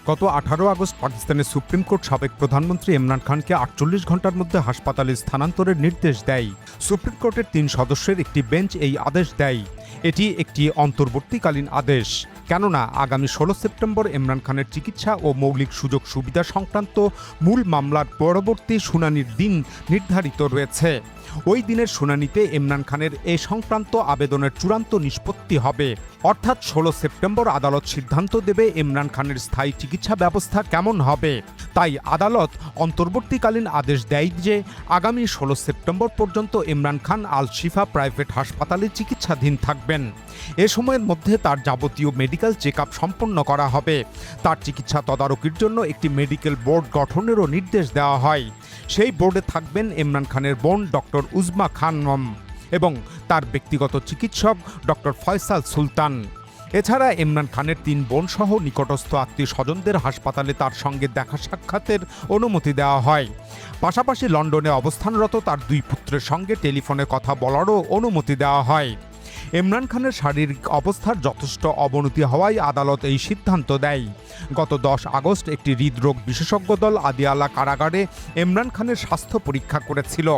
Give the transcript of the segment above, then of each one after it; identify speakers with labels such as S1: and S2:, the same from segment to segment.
S1: গত 18 আগস্ট পাকিস্তানের supreme court সাবেক প্রধানমন্ত্রী ইমরান খানকে 48 ঘন্টার মধ্যে হাসপাতালে স্থানান্তরের নির্দেশ দেয়। সুপ্রিম কোর্টের 3 সদস্যের একটি বেঞ্চ এই আদেশ দেয়। এটি একটি অন্তর্বর্তীকালীন আদেশ, কেননা আগামী 16 সেপ্টেম্বর ইমরান খানের চিকিৎসা ও মৌলিক সুযোগ সুবিধা সংক্রান্ত মূল মামলার পরবর্তী শুনানির দিন নির্ধারিত রয়েছে। ওই দিনের শুনানিতে ইমরান খানের এ সংক্রান্ত আবেদনের চূড়ান্ত নিষ্পত্তি হবে। অর্থাৎ 16 সেপ্টেম্বর আদালত সিদ্ধান্ত দেবে ইমরান খানের স্থায়ী চিকিৎসা ব্যবস্থা কেমন হবে। তাই আদালত অন্তর্বর্তীকালীন আদেশ দেয় যে আগামী 16 সেপ্টেম্বর পর্যন্ত ইমরান খান আল শিফা প্রাইভেট হাসপাতালে চিকিৎসাধীন থাকবেন। এ সময়ের মধ্যে তার যাবতীয় মেডিকেল চেক আপ সম্পন্ন করা হবে। তার চিকিৎসা তদারকির জন্য একটি মেডিকেল বোর্ড গঠনেরও নির্দেশ দেওয়া হয়। সেই বোর্ডে থাকবেন ইমরান খানের বোন ডক্টর উজমা খানম এবং তার ব্যক্তিগত চিকিৎসক ডক্টর ফয়সাল সুলতান। এছাড়া ইমরান খানের 3 বোন সহ নিকটস্থ আত্মীয় স্বজনদের হাসপাতালে তার সঙ্গে দেখা সাক্ষাতের অনুমতি দেওয়া হয়। পাশাপাশি লন্ডনে অবস্থানরত তার 2 পুত্রের সঙ্গে টেলিফোনে কথা বলারও অনুমতি দেওয়া হয়। ইমরান খানের শারীরিক অবস্থার যথেষ্ট অবনতি হওয়ায় আদালত এই সিদ্ধান্ত দেয়। গত 10 আগস্ট একটি হৃদরোগ বিশেষজ্ঞ দল আদিয়ালা কারাগারে ইমরান খানের স্বাস্থ্য পরীক্ষা করেছিল।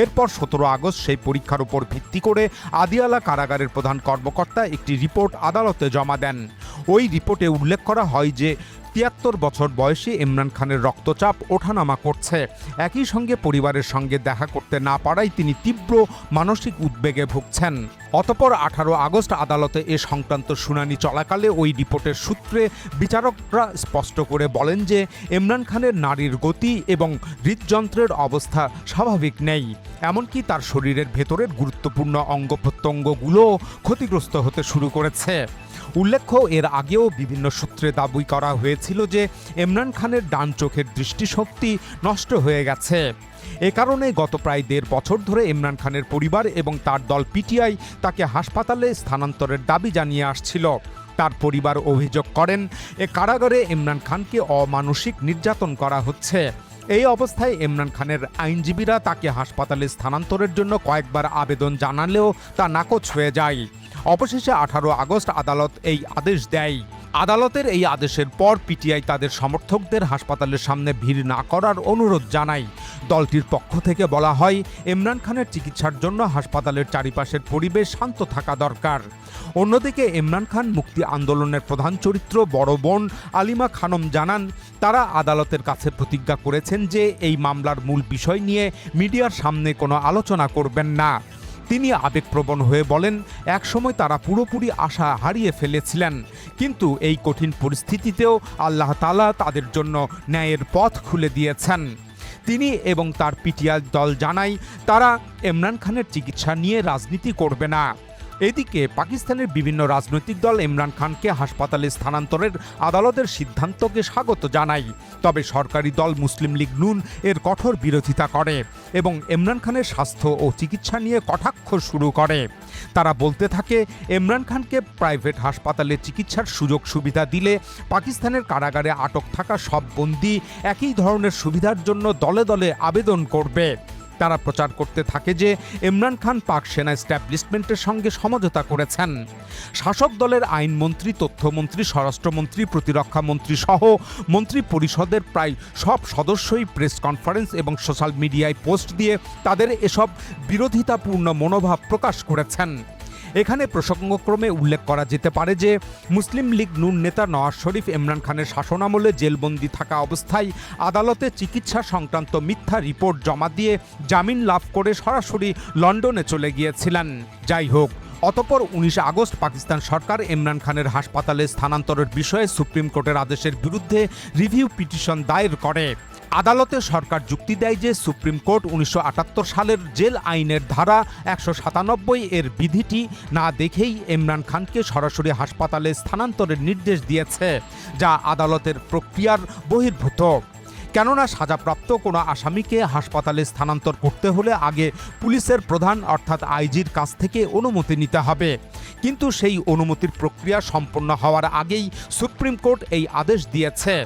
S1: এরপর 17 আগস্ট সেই পরীক্ষার উপর ভিত্তি করে আদিয়ালা কারাগারের প্রধান কর্মকর্তা একটি রিপোর্ট আদালতে জমা দেন। ওই রিপোর্টে উল্লেখ করা হয় যে 73 বছর বয়সে ইমরান খানের রক্তচাপ ওঠানামা করছে। একই সঙ্গে পরিবারের সঙ্গে দেখা করতে না পারায় তিনি তীব্র মানসিক উদ্বেগে ভুগছেন। অতঃপর 18 আগস্ট আদালতে এ সংক্রান্ত শুনানি চলাকালে ওই রিপোর্টের সূত্রে বিচারকরা স্পষ্ট করে বলেন যে ইমরান খানের নাড়ির গতি এবং হৃদযন্ত্রের অবস্থা স্বাভাবিক নেই। এমনকি তার শরীরের ভেতরের গুরুত্বপূর্ণ অঙ্গ প্রত্যঙ্গগুলো ক্ষতিগ্রস্ত হতে শুরু করেছে। উল্লেখ্য, এর আগেও বিভিন্ন সূত্রে দাবি করা হয়েছিল যে ইমরান খানের ডান চোখের দৃষ্টিশক্তি নষ্ট হয়ে গেছে। এ কারণে গত প্রায় 1.5 বছর ধরে ইমরান খানের পরিবার এবং তার দল পিটিআই তাকে হাসপাতালে স্থানান্তরের দাবি জানিয়ে আসছিল। তার পরিবার অভিযোগ করেন, এ কারাগারে ইমরান খানকে অমানসিক নির্যাতন করা হচ্ছে। এই অবস্থায় ইমরান খানের আইনজীবীরা তাকে হাসপাতালে স্থানান্তরের জন্য কয়েকবার আবেদন জানালেও তা নাকচ হয়ে যায়। অবশেষে 18 আগস্ট আদালত এই আদেশ দেয়। আদালতের এই আদেশের পর পিটিআই তাদের সমর্থকদের হাসপাতালের সামনে ভিড় না করার অনুরোধ জানায়। দলটির পক্ষ থেকে বলা হয়, ইমরান খানের চিকিৎসার জন্য হাসপাতালের চারিপাশের পরিবেশ শান্ত থাকা দরকার। অন্যদিকে ইমরান খান মুক্তি আন্দোলনের প্রধান চরিত্র বড় বোন আলিমা খানম জানান, তারা আদালতের কাছে প্রতিজ্ঞা করেছেন যে এই মামলার মূল বিষয় নিয়ে মিডিয়ার সামনে কোনো আলোচনা করবেন না। তিনি আবেগপ্রবণ হয়ে বলেন, একসময় তারা পুরোপুরি আশা হারিয়ে ফেলেছিলেন, কিন্তু এই কঠিন পরিস্থিতিতেও আল্লাহ তাআলা তাদের জন্য ন্যায়ের পথ খুলে দিয়েছেন। তিনি এবং তার পিটিআই দল জানায়, তারা ইমরান খানের চিকিৎসা নিয়ে রাজনীতি করবে না। এদিকে পাকিস্তানের বিভিন্ন রাজনৈতিক দল ইমরান খানকে হাসপাতালে স্থানান্তরের আদালতের সিদ্ধান্তকে স্বাগত জানায়। তবে সরকারি দল মুসলিম লীগ নুন এর কঠোর বিরোধিতা করে এবং ইমরান খানের স্বাস্থ্য ও চিকিৎসা নিয়ে কটাক্ষ শুরু করে। তারা বলতে থাকে, ইমরান খানকে প্রাইভেট হাসপাতালে চিকিৎসার সুযোগ সুবিধা দিলে পাকিস্তানের কারাগারে আটক থাকা সব বন্দী একই ধরনের সুবিধার জন্য দলে দলে আবেদন করবে। তারা প্রচার করতে থাকে যে ইমরান খান পাক সেনা এস্টাবলিশমেন্টের সঙ্গে সমঝোতা করেছেন। শাসক দলের আইনমন্ত্রী, তথ্যমন্ত্রী, স্বরাষ্ট্রমন্ত্রী, প্রতিরক্ষা মন্ত্রী সহ মন্ত্রী পরিষদের প্রায় সব সদস্যই প্রেস কনফারেন্স এবং সোশ্যাল মিডিয়ায় পোস্ট দিয়ে তাদের এসব বিরোধিতাপূর্ণ মনোভাব প্রকাশ করেছেন। এখানে প্রসঙ্গক্রমে উল্লেখ করা যেতে পারে যে মুসলিম লীগ নুন নেতা নওয়াজ শরীফ ইমরান খানের শাসনামলে জেলবন্দি থাকা অবস্থায় আদালতে চিকিৎসা সংক্রান্ত মিথ্যা রিপোর্ট জমা দিয়ে জামিন লাভ করে সরাসরি লন্ডনে চলে গিয়েছিলেন। যাই হোক, অতঃপর 19 আগস্ট পাকিস্তান সরকার ইমরান খানের হাসপাতালে স্থানান্তরের বিষয়ে সুপ্রিম কোর্টের আদেশের বিরুদ্ধে রিভিউ পিটিশন দায়ের করে। আদালতে সরকার যুক্তি দেয় যে সুপ্রিম কোর্ট 1978 সালের জেল আইনের ধারা 197 এর বিধিটি না দেখেই ইমরান খানকে সরাসরি হাসপাতালে স্থানান্তরের নির্দেশ দিয়েছে, যা আদালতের প্রক্রিয়ার বহির্ভূত। কেননা সাজাপ্রাপ্ত কোনো আসামিকে হাসপাতালে স্থানান্তর করতে হলে আগে পুলিশের প্রধান অর্থাৎ আইজির কাছ থেকে অনুমতি নিতে হবে। কিন্তু সেই অনুমতির প্রক্রিয়া সম্পন্ন হওয়ার আগেই সুপ্রিম কোর্ট এই আদেশ দিয়েছে।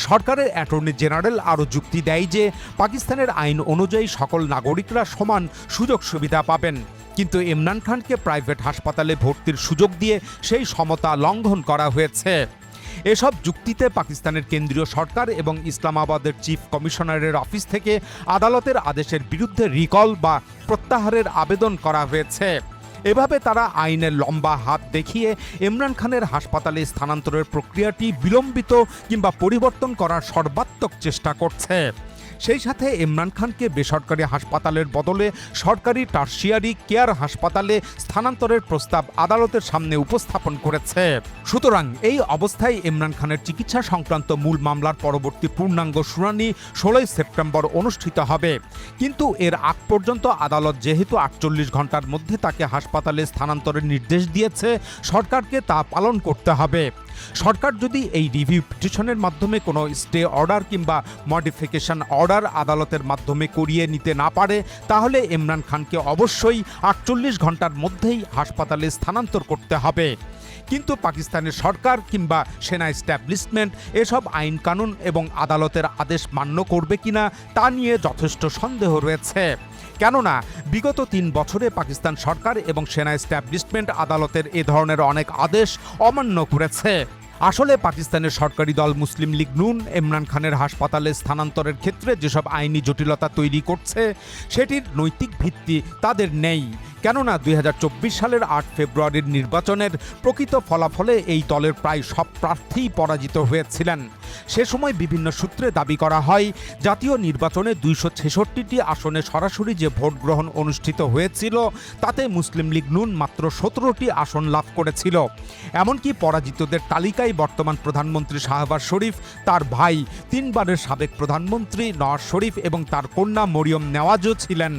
S1: সরকারের অ্যাটর্নি জেনারেল আরও যুক্তি দেয় যে পাকিস্তানের আইন অনুযায়ী সকল নাগরিকরা সমান সুযোগ সুবিধা পাবেন, কিন্তু ইমরান খানকে প্রাইভেট হাসপাতালে ভর্তির সুযোগ দিয়ে সেই সমতা লঙ্ঘন করা হয়েছে। এসব যুক্তিতে পাকিস্তানের কেন্দ্রীয় সরকার এবং ইসলামাবাদের চিফ কমিশনারের অফিস থেকে আদালতের আদেশের বিরুদ্ধে রিকল বা প্রত্যাহারের আবেদন করা হয়েছে। এভাবে তারা আইনের লম্বা হাত দেখিয়ে ইমরান খানের হাসপাতালে স্থানান্তরের প্রক্রিয়াটি বিলম্বিত কিংবা পরিবর্তন করার সর্বাত্মক চেষ্টা করছে। সেই সাথে ইমরান খানকে বেসরকারি হাসপাতালের বদলে সরকারি টারশিয়ারি কেয়ার হাসপাতালে স্থানান্তরের প্রস্তাব আদালতের সামনে উপস্থাপন করেছে। সুতরাং এই অবস্থায় ইমরান খানের চিকিৎসা সংক্রান্ত মূল মামলার পরবর্তী পূর্ণাঙ্গ শুনানি 16 সেপ্টেম্বর অনুষ্ঠিত হবে। কিন্তু এর আগ পর্যন্ত আদালত যেহেতু 48 ঘন্টার মধ্যে তাকে হাসপাতালে স্থানান্তরের নির্দেশ দিয়েছে, সরকারকে তা পালন করতে হবে। সরকার যদি এই রিভিউ পিটিশনের মাধ্যমে কোনো স্টে অর্ডার কিংবা মডিফিকেশন অর্ডার আদালতের মাধ্যমে করিয়ে নিতে না পারে, তাহলে ইমরান খানকে অবশ্যই 48 ঘন্টার মধ্যেই হাসপাতালে স্থানান্তর করতে হবে। কিন্তু পাকিস্তানের সরকার কিংবা সেনা এস্টাবলিশমেন্ট এসব আইন কানুন এবং আদালতের আদেশ মান্য করবে কিনা তা নিয়ে যথেষ্ট সন্দেহ রয়েছে। কেননা বিগত 3 বছরে পাকিস্তান সরকার এবং সেনা এস্টাবলিশমেন্ট আদালতের এ ধরনের অনেক আদেশ অমান্য করেছে। আসলে পাকিস্তানের সরকারি দল মুসলিম লীগ নুন ইমরান খানের হাসপাতালে স্থানান্তরের ক্ষেত্রে যেসব আইনি জটিলতা তৈরি করছে, সেটির নৈতিক ভিত্তি তাদের নেই। কেননা 2024 সালের 8 ফেব্রুয়ারির নির্বাচনের প্রকৃত ফলাফলে এই দলের প্রায় সব প্রার্থীই পরাজিত হয়েছিলেন। সে সময় বিভিন্ন সূত্রে দাবি করা হয়, জাতীয় নির্বাচনে 266টি আসনে সরাসরি যে ভোট গ্রহণ অনুষ্ঠিত হয়েছিল, তাতে মুসলিম লীগ নুন মাত্র 17টি আসন লাভ করেছিল। এমনকি পরাজিতদের তালিকায় বর্তমান প্রধানমন্ত্রী শাহবাজ শরীফ, তার ভাই 3 বারের সাবেক প্রধানমন্ত্রী নওয়াজ শরীফ এবং তার কন্যা মরিয়ম নেওয়াজও ছিলেন।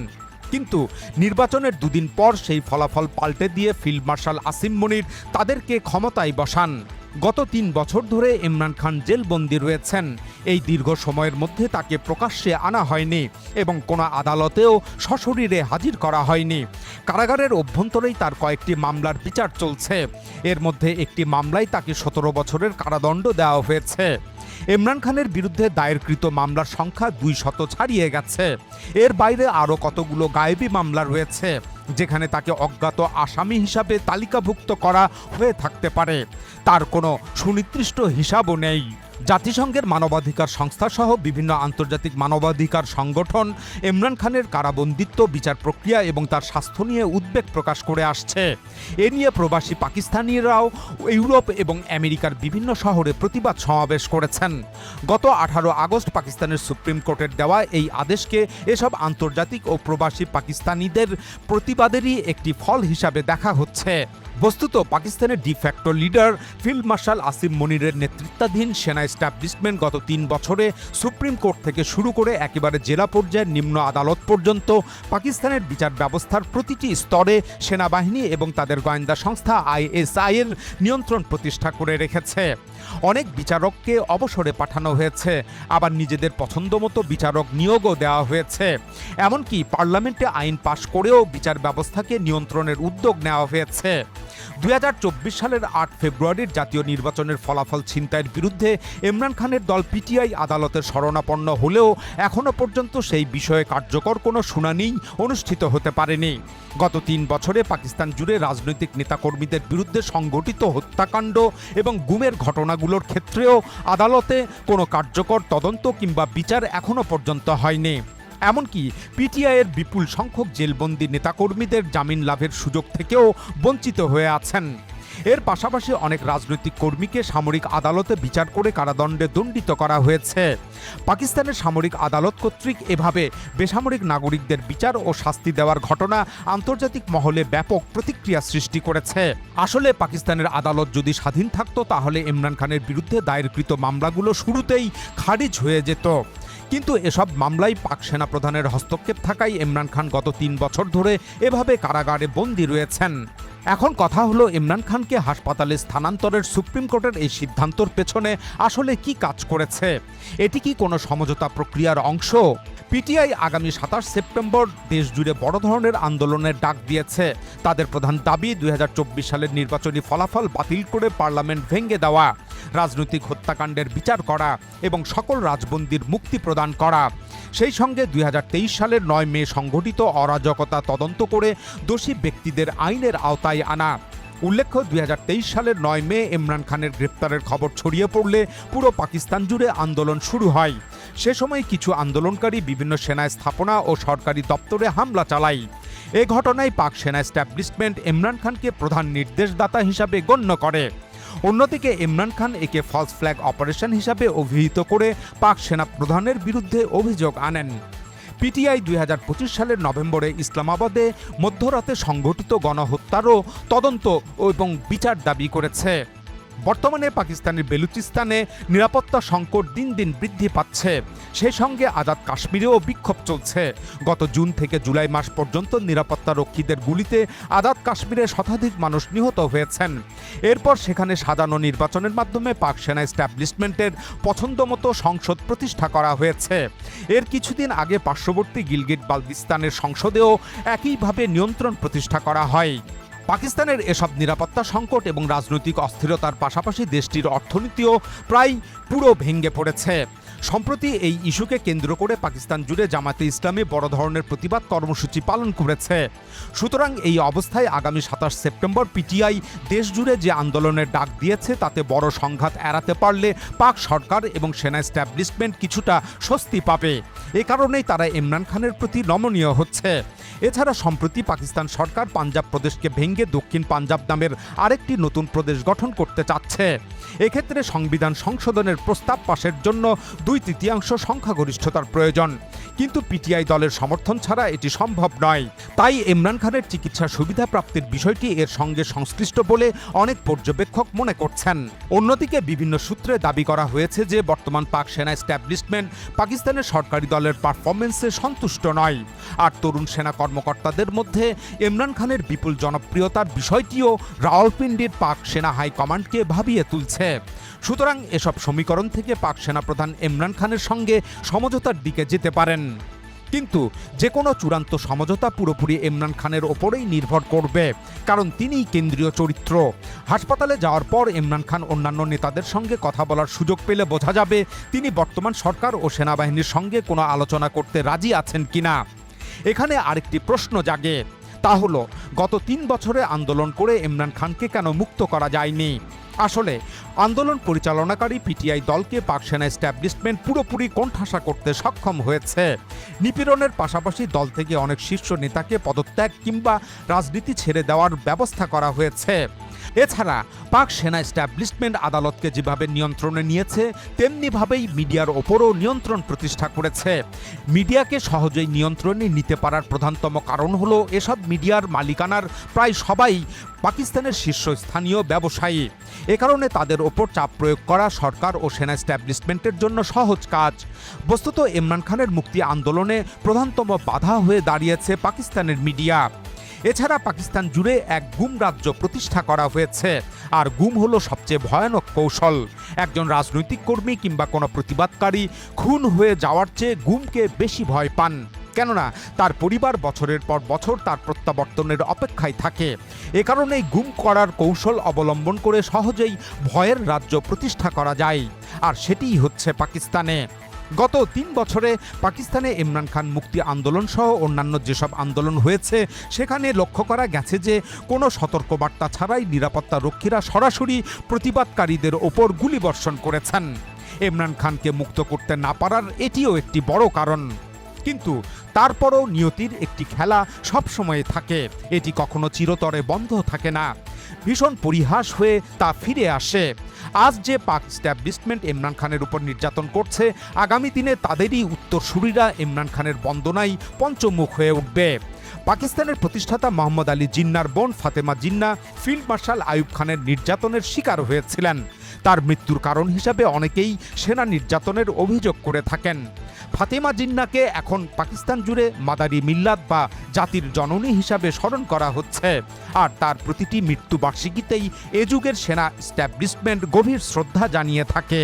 S1: কিন্তু নির্বাচনের 2 দিন পর সেই ফলাফল পাল্টে দিয়ে ফিল্ড মার্শাল আসিম মনির তাদেরকে ক্ষমতায় বসান। গত 3 বছর ধরে ইমরান খান জেলবন্দি রয়েছেন। এই দীর্ঘ সময়ের মধ্যে তাকে প্রকাশ্যে আনা হয়নি এবং কোনো আদালতেও সশরীরে হাজির করা হয়নি। কারাগারের অভ্যন্তরেই তার কয়েকটি মামলার বিচার চলছে। এর মধ্যে একটি মামলায় তাকে 17 বছরের কারাদণ্ড দেওয়া হয়েছে। ইমরান খানের বিরুদ্ধে দায়েরকৃত মামলার সংখ্যা 200 ছাড়িয়ে গেছে। এর বাইরে আরও কতগুলো গায়েবী মামলা রয়েছে, যেখানে তাকে অজ্ঞাত আসামি হিসাবে তালিকাভুক্ত করা হয়ে থাকতে পারে। তার কোনো সুনির্দিষ্ট হিসাবও নেই। জাতিসংঘের মানবাধিকার সংস্থা সহ বিভিন্ন আন্তর্জাতিক মানবাধিকার সংগঠন ইমরান খানের কারাবন্দিত্ব, বিচার প্রক্রিয়া এবং তার স্বাস্থ্য নিয়ে উদ্বেগ প্রকাশ করে আসছে। এ নিয়ে প্রবাসী পাকিস্তানিরাও ইউরোপ এবং আমেরিকার বিভিন্ন শহরে প্রতিবাদ সমাবেশ করেছেন। গত 18 আগস্ট পাকিস্তানের সুপ্রিম কোর্টের দেওয়া এই আদেশকে এসব আন্তর্জাতিক ও প্রবাসী পাকিস্তানিদের প্রতিবাদেরই একটি ফল হিসাবে দেখা হচ্ছে। বস্তুত পাকিস্তানের de facto leader field marshal Asim মনিরের নেতৃত্বাধীন সেনা এস্টাবলিশমেন্ট গত 3 বছরে সুপ্রিম কোর্ট থেকে শুরু করে একেবারে জেলা পর্যায়ের নিম্ন আদালত পর্যন্ত পাকিস্তানের বিচার ব্যবস্থার প্রতিটি স্তরে সেনাবাহিনী এবং তাদের গোয়েন্দা সংস্থা ISI এর নিয়ন্ত্রণ প্রতিষ্ঠা করে রেখেছে। অনেক বিচারককে অবসরে পাঠানো হয়েছে, আবার নিজেদের পছন্দমতো বিচারক নিয়োগও দেওয়া হয়েছে। এমনকি পার্লামেন্টে আইন পাশ করেও বিচার ব্যবস্থাকে নিয়ন্ত্রণের উদ্যোগ নেওয়া হয়েছে। 2024 সালের 8 ফেব্রুয়ারির জাতীয় নির্বাচনের ফলাফল ছিনতাইয়ের বিরুদ্ধে ইমরান খানের দল PTI আদালতের শরণাপন্ন হলেও এখনও পর্যন্ত সেই বিষয়ে কার্যকর কোনো শুনানি অনুষ্ঠিত হতে পারেনি। গত 3 বছরে পাকিস্তান জুড়ে রাজনৈতিক নেতাকর্মীদের বিরুদ্ধে সংগঠিত হত্যাকাণ্ড এবং গুমের ঘটনাগুলোর ক্ষেত্রেও আদালতে কোনো কার্যকর তদন্ত কিংবা বিচার এখনও পর্যন্ত হয়নি। এমনকি PTI-এর বিপুল সংখ্যক জেলবন্দি নেতাকর্মীদের জামিন লাভের সুযোগ থেকেও বঞ্চিত হয়ে আছেন। এর পাশাপাশি অনেক রাজনৈতিক কর্মীকে সামরিক আদালতে বিচার করে কারাদণ্ডে দণ্ডিত করা হয়েছে। পাকিস্তানের সামরিক আদালত কর্তৃক এভাবে বেসামরিক নাগরিকদের বিচার ও শাস্তি দেওয়ার ঘটনা আন্তর্জাতিক মহলে ব্যাপক প্রতিক্রিয়া সৃষ্টি করেছে। আসলে পাকিস্তানের আদালত যদি স্বাধীন থাকতো, তাহলে ইমরান খানের বিরুদ্ধে দায়েরকৃত মামলাগুলো শুরুতেই খারিজ হয়ে যেত। কিন্তু এসব মামলায় পাক সেনাপ্রধানের হস্তক্ষেপ থাকায় ইমরান খান গত 3 বছর ধরে এভাবে কারাগারে বন্দী রয়েছেন। এখন কথা হলো, ইমরান খানকে হাসপাতালে স্থানান্তরের সুপ্রিম কোর্টের এই সিদ্ধান্তর পেছনে আসলে কি কাজ করেছে? এটি কি কোনো সমঝোতা প্রক্রিয়ার অংশ? PTI আগামী 27 সেপ্টেম্বর দেশজুড়ে বড় ধরনের আন্দোলনের ডাক দিয়েছে। তাদের প্রধান দাবি 2024 সালের নির্বাচনী ফলাফল বাতিল করে পার্লামেন্ট ভেঙে দেওয়া, রাজনৈতিক হত্যাকাণ্ডের বিচার করা এবং সকল রাজবন্দীর মুক্তি প্রদান করা। সেই সঙ্গে 2023 সালের 9 মে সংঘটিত অরাজকতা তদন্ত করে দোষী ব্যক্তিদের আইনের আওতায় আনা। উল্লেখ্য 2023 সালের 9 মে ইমরান খানের গ্রেপ্তারের খবর ছড়িয়ে পড়লে পুরো পাকিস্তান জুড়ে আন্দোলন শুরু হয়। সে সময় কিছু আন্দোলনকারী বিভিন্ন সেনা স্থাপনা ও সরকারি দপ্তরে হামলা চালায়। এ ঘটনায় পাক সেনা এস্টাবলিশমেন্ট ইমরান খানকে প্রধান নির্দেশদাতা হিসাবে গণ্য করে। অন্যদিকে ইমরান খান একে ফলস ফ্ল্যাগ অপারেশন হিসাবে অভিহিত করে পাক সেনা প্রধানের বিরুদ্ধে অভিযোগ আনেন। পিটিআই 2025 সালের নভেম্বরে ইসলামাবাদে মধ্যরাতে সংঘটিত গণহত্যারও তদন্ত এবং বিচার দাবি করেছে। বর্তমানে পাকিস্তানের বেলুচিস্তানে নিরাপত্তা সংকট দিন দিন বৃদ্ধি পাচ্ছে। সেই সঙ্গে আজাদ কাশ্মীরেও বিক্ষোভ চলছে। গত জুন থেকে জুলাই মাস পর্যন্ত নিরাপত্তা রক্ষীদের গুলিতে আজাদ কাশ্মীরে শতাধিক মানুষ নিহত হয়েছেন। এরপর সেখানে সাজানো নির্বাচনের মাধ্যমে পাক সেনা এস্টাবলিশমেন্টের পছন্দমতো সংসদ প্রতিষ্ঠা করা হয়েছে। এর কিছুদিন আগে পার্শ্ববর্তী গিলগিট বালতিস্তানের সংসদেও একইভাবে নিয়ন্ত্রণ প্রতিষ্ঠা করা হয়। পাকিস্তানের এসব নিরাপত্তা সংকট এবং রাজনৈতিক অস্থিরতার পাশাপাশি দেশটির অর্থনীতিও প্রায় পুরো ভেঙে পড়েছে। সম্প্রতি এই ইস্যুকে কেন্দ্র করে পাকিস্তান জুড়ে জামাতে ইসলামী বড় ধরনের প্রতিবাদ কর্মসূচি পালন করেছে। সুতরাং এই অবস্থায় আগামী 27 সেপ্টেম্বর পিটিআই দেশ জুড়ে যে আন্দোলনের ডাক দিয়েছে তাতে বড় সংঘাত এড়াতে পারলে পাক সরকার এবং সেনা এস্টাবলিশমেন্ট কিছুটা স্বস্তি পাবে। এ কারণেই তারা ইমরান খানের প্রতি নমনীয় হচ্ছে। এছাড়া সম্প্রতি পাকিস্তান সরকার পাঞ্জাব প্রদেশকে ভেঙে দক্ষিণ পাঞ্জাব নামের আরেকটি নতুন প্রদেশ গঠন করতে চাচ্ছে। এক্ষেত্রে সংবিধান সংশোধনের প্রস্তাব পাশের জন্য 2/3 সংখ্যাগরিষ্ঠতার প্রয়োজন, কিন্তু পিটিআই দলের সমর্থন ছাড়া এটি সম্ভব নয়। তাই ইমরান খানের চিকিৎসা সুবিধা প্রাপ্তির বিষয়টি এর সঙ্গে সংশ্লিষ্ট বলে অনেক পর্যবেক্ষক মনে করছেন। অন্যদিকে বিভিন্ন সূত্রে দাবি করা হয়েছে যে বর্তমান পাক সেনা এস্টাবলিশমেন্ট পাকিস্তানের সরকারি দলের পারফরমেন্সে সন্তুষ্ট নয়। আর তরুণ সেনা কর্মকর্তাদের মধ্যে ইমরান খানের বিপুল জনপ্রিয়তার বিষয়টিও রাওয়ালপিন্ডির পাক সেনা হাইকমান্ডকে ভাবিয়ে তুলছে। সুতরাং এসব সমীকরণ থেকে পাক সেনাপ্রধান ইমরান খানের সঙ্গে সমঝোতার দিকে যেতে পারেন। কিন্তু যে কোনো চূড়ান্ত সমঝোতা পুরোপুরি ইমরান খানের ওপরেই নির্ভর করবে, কারণ তিনিই কেন্দ্রীয় চরিত্র। হাসপাতালে যাওয়ার পর ইমরান খান অন্যান্য নেতাদের সঙ্গে কথা বলার সুযোগ পেলে বোঝা যাবে তিনি বর্তমান সরকার ও সেনাবাহিনীর সঙ্গে কোনো আলোচনা করতে রাজি আছেন কিনা। এখানে আরেকটি প্রশ্ন জাগে, তা হলো গত 3 বছরে আন্দোলন করে ইমরান খানকে কেন মুক্ত করা যায়নি। আসলে আন্দোলন পরিচালনাকারী পিটিআই দলকে পাক সেনা এস্টাবলিশমেন্ট পুরোপুরি কোণঠাসা করতে সক্ষম হয়েছে। নিপীড়নের পাশাপাশি দল থেকে অনেক শীর্ষ নেতাকে পদত্যাগ কিংবা রাজনীতি ছেড়ে দেওয়ার ব্যবস্থা করা হয়েছে। এছাড়া পাক সেনা এস্টাবলিশমেন্ট আদালতকে যেভাবে নিয়ন্ত্রণে নিয়েছে তেমনিভাবেই মিডিয়ার ওপরও নিয়ন্ত্রণ প্রতিষ্ঠা করেছে। মিডিয়াকে সহজেই নিয়ন্ত্রণে নিতে পারার প্রধানতম কারণ হলো এসব মিডিয়ার মালিকানার প্রায় সবাই পাকিস্তানের শীর্ষস্থানীয় ব্যবসায়ী। এ কারণে তাদের ওপর চাপ প্রয়োগ করা সরকার ও সেনা এস্টাবলিশমেন্টের জন্য সহজ কাজ। বস্তুত ইমরান খানের মুক্তি আন্দোলনে প্রধানতম বাধা হয়ে দাঁড়িয়েছে পাকিস্তানের মিডিয়া। এছাড়া পাকিস্তান জুড়ে এক গুম রাজ্য প্রতিষ্ঠা করা হয়েছে, আর গুম হলো সবচেয়ে ভয়ানক কৌশল। একজন রাজনৈতিক কর্মী কিংবা কোনো প্রতিবাদকারী খুন হয়ে যাওয়ার চেয়ে গুমকে বেশি ভয় পান, কেননা তার পরিবার বছরের পর বছর তার প্রত্যাবর্তনের অপেক্ষায় থাকে। এ কারণেই গুম করার কৌশল অবলম্বন করে সহজেই ভয়ের রাজ্য প্রতিষ্ঠা করা যায়, আর সেটিই হচ্ছে পাকিস্তানে। গত 3 বছরে পাকিস্তানে ইমরান খান মুক্তি আন্দোলন সহ অন্যান্য যেসব আন্দোলন হয়েছে সেখানে লক্ষ্য করা গেছে যে কোনো সতর্কবার্তা ছাড়াই নিরাপত্তা রক্ষীরা সরাসরি প্রতিবাদকারীদের ওপর গুলিবর্ষণ করেছেন। ইমরান খানকে মুক্ত করতে না পারার এটিও একটি বড় কারণ। কিন্তু তারপরও নিয়তির একটি খেলা সবসময় থাকে, এটি কখনো চিরতরে বন্ধ থাকে না। ভীষণ পরিহাস হয়ে তা ফিরে আসে। আজ যে পাক এস্টাবলিশমেন্ট ইমরান খানের উপর নির্যাতন করছে, আগামী দিনে তাদেরই উত্তরসূরিরা ইমরান খানের বন্দনায় পঞ্চমুখ হয়ে উঠবে। পাকিস্তানের প্রতিষ্ঠাতা মোহাম্মদ আলী জিন্নার বোন ফাতেমা জিন্না ফিল্ড মার্শাল আইয়ুব খানের নির্যাতনের শিকার হয়েছিলেন। তার মৃত্যুর কারণ হিসাবে অনেকেই সেনা নির্যাতনের অভিযোগ করে থাকেন। ফাতেমা জিন্নাকে এখন পাকিস্তান জুড়ে মাদারি মিল্লাত বা জাতির জননী হিসাবে স্মরণ করা হচ্ছে, আর তার প্রতিটি মৃত্যুবার্ষিকীতেই এ যুগের সেনা এস্টাবলিশমেন্ট গভীর শ্রদ্ধা জানিয়ে থাকে।